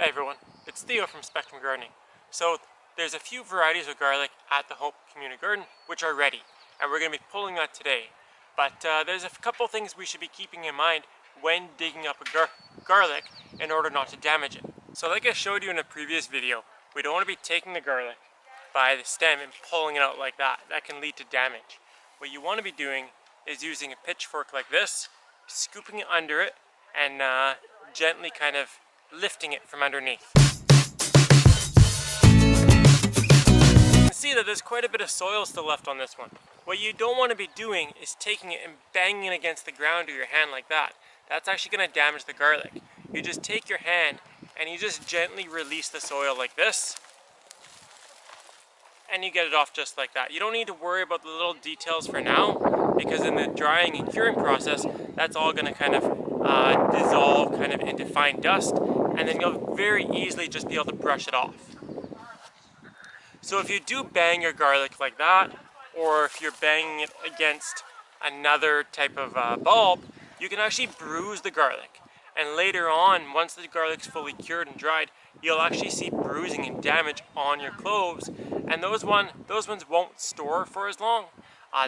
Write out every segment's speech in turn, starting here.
Hey everyone, it's Theo from Spectrum Gardening. So there's a few varieties of garlic at the Hope Community Garden which are ready, and we're going to be pulling that today. But there's a couple things we should be keeping in mind when digging up a garlic in order not to damage it. So like I showed you in a previous video, we don't want to be taking the garlic by the stem and pulling it out like that. That can lead to damage. What you want to be doing is using a pitchfork like this, scooping it under it, and gently kind of lifting it from underneath. You can see that there's quite a bit of soil still left on this one. What you don't want to be doing is taking it and banging it against the ground or your hand like that. That's actually going to damage the garlic. You just take your hand and you just gently release the soil like this, and you get it off just like that. You don't need to worry about the little details for now, because in the drying and curing process, that's all going to kind of dissolve kind of into fine dust, and then you'll very easily just be able to brush it off. So if you do bang your garlic like that, or if you're banging it against another type of bulb, you can actually bruise the garlic. And later on, once the garlic's fully cured and dried, you'll actually see bruising and damage on your cloves, and those ones won't store for as long.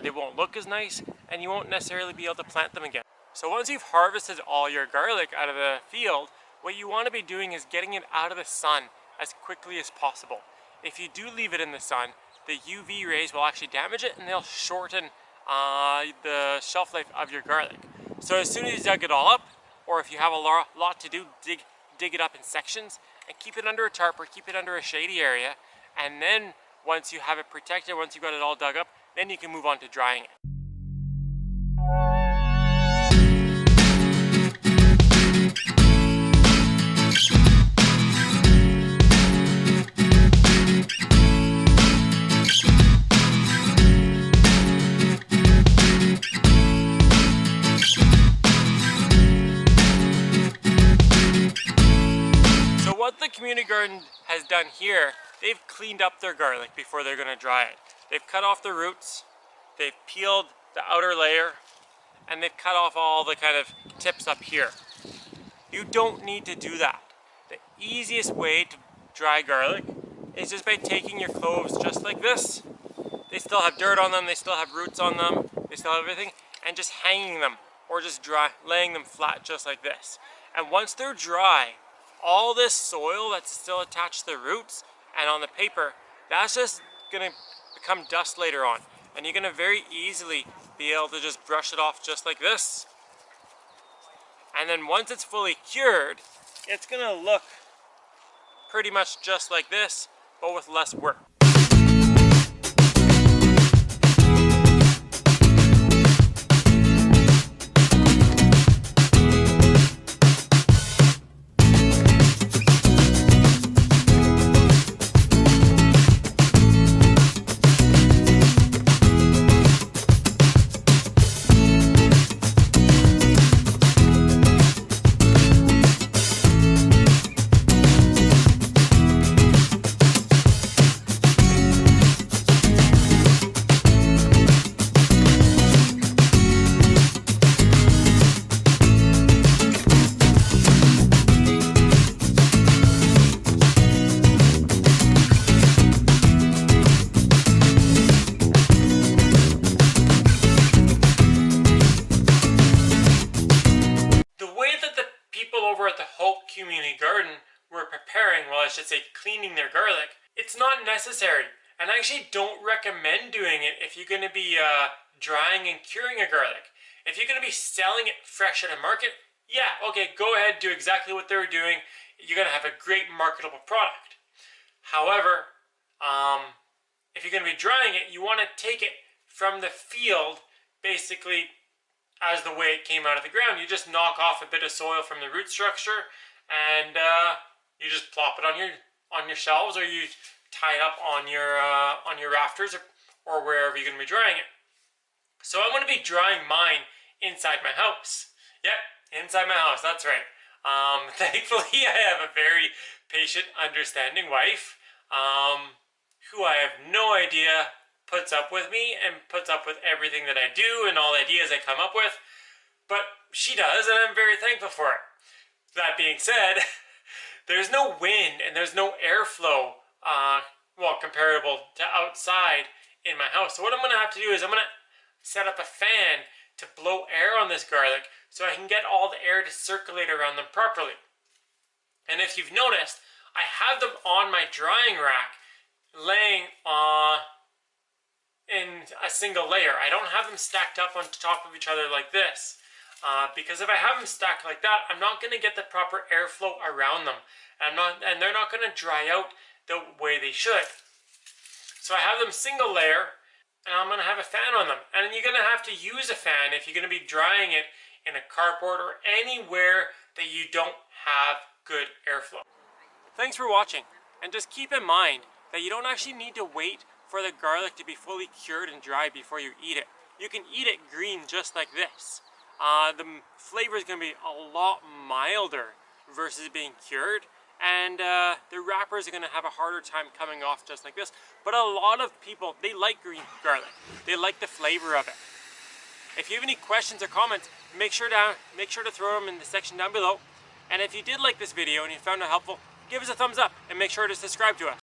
They won't look as nice, and you won't necessarily be able to plant them again. So once you've harvested all your garlic out of the field, what you want to be doing is getting it out of the sun as quickly as possible. If you do leave it in the sun, the UV rays will actually damage it, and they'll shorten the shelf life of your garlic. So as soon as you dug it all up, or if you have a lot to do, dig it up in sections and keep it under a tarp or keep it under a shady area. And then once you have it protected, once you've got it all dug up, then you can move on to drying it. What the community garden has done here, they've cleaned up their garlic before they're going to dry it. They've cut off the roots, they've peeled the outer layer, and they've cut off all the kind of tips up here. You don't need to do that. The easiest way to dry garlic is just by taking your cloves just like this. They still have dirt on them, they still have roots on them, they still have everything, and just hanging them or just laying them flat just like this. And once they're dry, all this soil that's still attached to the roots and on the paper, that's just gonna become dust later on. And you're gonna very easily be able to just brush it off just like this. And then once it's fully cured, it's gonna look pretty much just like this, but with less work. Community garden were preparing, well I should say cleaning their garlic, it's not necessary, and I actually don't recommend doing it if you're going to be drying and curing a garlic. If you're going to be selling it fresh at a market, yeah, okay, go ahead, do exactly what they were doing. You're going to have a great marketable product. However, if you're going to be drying it, you want to take it from the field basically as the way it came out of the ground. You just knock off a bit of soil from the root structure, and you just plop it on your shelves, or you tie it up on your rafters, or wherever you're going to be drying it. So I'm going to be drying mine inside my house. Yep, inside my house. That's right. Thankfully, I have a very patient, understanding wife, who I have no idea puts up with me and puts up with everything that I do and all the ideas I come up with. But she does, and I'm very thankful for it. That being said, there's no wind and there's no airflow, well, comparable to outside in my house. So what I'm going to have to do is I'm going to set up a fan to blow air on this garlic so I can get all the air to circulate around them properly. And if you've noticed, I have them on my drying rack laying in a single layer. I don't have them stacked up on top of each other like this. Because if I have them stacked like that, I'm not going to get the proper airflow around them. And they're not going to dry out the way they should. So I have them single layer, and I'm going to have a fan on them. And you're going to have to use a fan if you're going to be drying it in a carport or anywhere that you don't have good airflow. Thanks for watching. And just keep in mind that you don't actually need to wait for the garlic to be fully cured and dry before you eat it. You can eat it green just like this. The flavor is going to be a lot milder versus being cured, and the wrappers are going to have a harder time coming off just like this. But a lot of people, they like green garlic. They like the flavor of it. If you have any questions or comments, make sure to throw them in the section down below. And if you did like this video and you found it helpful, give us a thumbs up and make sure to subscribe to us.